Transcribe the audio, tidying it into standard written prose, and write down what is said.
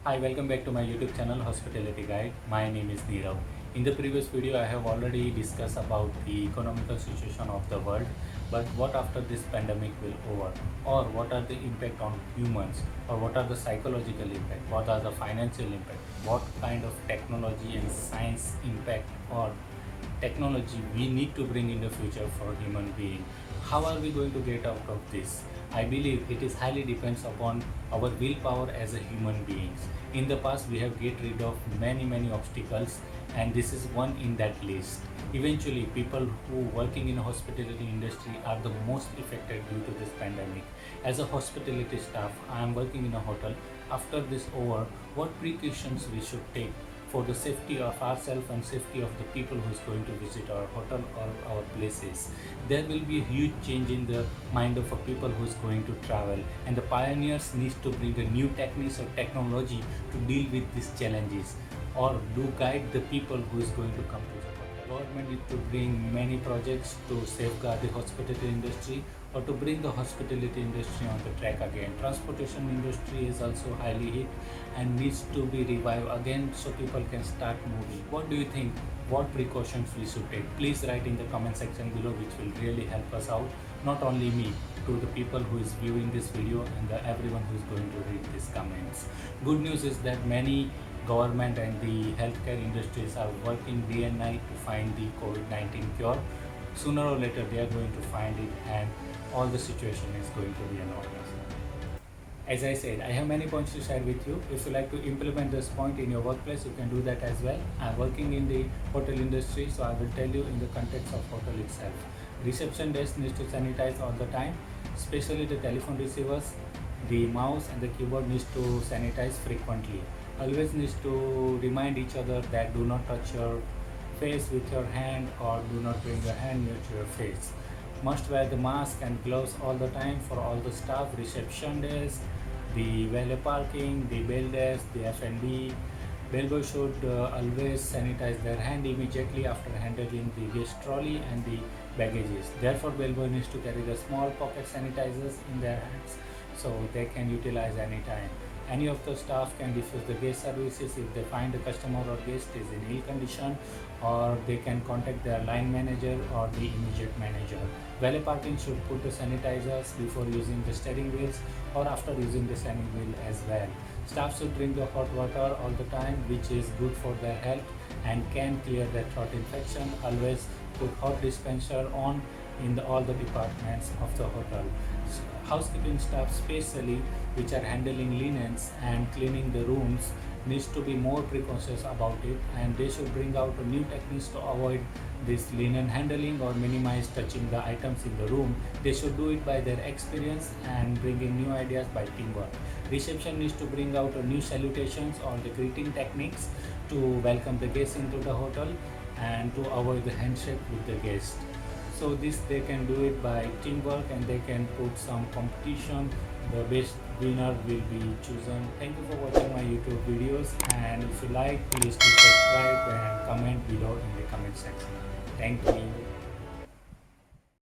Hi, welcome back to my YouTube channel Hospitality Guide. My name is Nirav. In the previous video, I have already discussed about the economical situation of the world, but what after this pandemic will over, or what are the impact on humans, or what are the psychological impact, what are the financial impact, what kind of technology and science impact or technology we need to bring in the future for human being. How are we going to get out of this? I believe it is highly depends upon our willpower as a human beings. In the past we have get rid of many obstacles, and this is one in that list. Eventually people who working in hospitality industry are the most affected due to this pandemic. As a hospitality staff, I am working in a hotel. After this over, what precautions we should take for the safety of ourselves and safety of the people who is going to visit our hotel or our places. There will be a huge change in the mind of a people who is going to travel, and the pioneers need to bring a new techniques or technology to deal with these challenges, or do guide the people who is going to come to the hotel. Government need to bring many projects to safeguard the hospitality industry or to bring the hospitality industry on the track again. Transportation industry is also highly hit and needs to be revived again so people can start moving. What do you think? What precautions we should take? Please write in the comment section below, which will really help us out. Not only me, to the people who is viewing this video and everyone who is going to read these comments. Good news is that many government and the healthcare industries are working day and night to find the COVID-19 cure. Sooner or later they are going to find it, and all the situation is going to be an order. As I said, I have many points to share with you. If you like to implement this point in your workplace, you can do that as well. I'm working in the hotel industry, so I will tell you in the context of hotel itself. Reception desk needs to sanitize all the time, especially the telephone receivers. The mouse and the keyboard needs to sanitize frequently. Always needs to remind each other that do not touch your face with your hand, or do not bring your hand near to your face. Must wear the mask and gloves all the time for all the staff, reception desk, the valet parking, the bell desk, the F&B. Bellboy should always sanitize their hand immediately after handling the guest trolley and the baggages. Therefore, bellboy needs to carry the small pocket sanitizers in their hands so they can utilize anytime. Any of the staff can refuse the guest services if they find the customer or guest is in ill condition, or they can contact their line manager or the immediate manager. Valet parking should put the sanitizers before using the steering wheels or after using the steering wheel as well. Staff should drink the hot water all the time, which is good for their health and can clear their throat infection. Always put hot dispenser on in all the departments of the hotel. Housekeeping staff, especially which are handling linens and cleaning the rooms, needs to be more precautious about it, and they should bring out new techniques to avoid this linen handling or minimize touching the items in the room. They should do it by their experience and bringing new ideas by teamwork. Reception needs to bring out new salutations or the greeting techniques to welcome the guests into the hotel and to avoid the handshake with the guest. So this they can do it by teamwork, and they can put some competition. The best winner will be chosen. Thank you for watching my YouTube videos, and if you like, please do subscribe and comment below in the comment section. Thank you.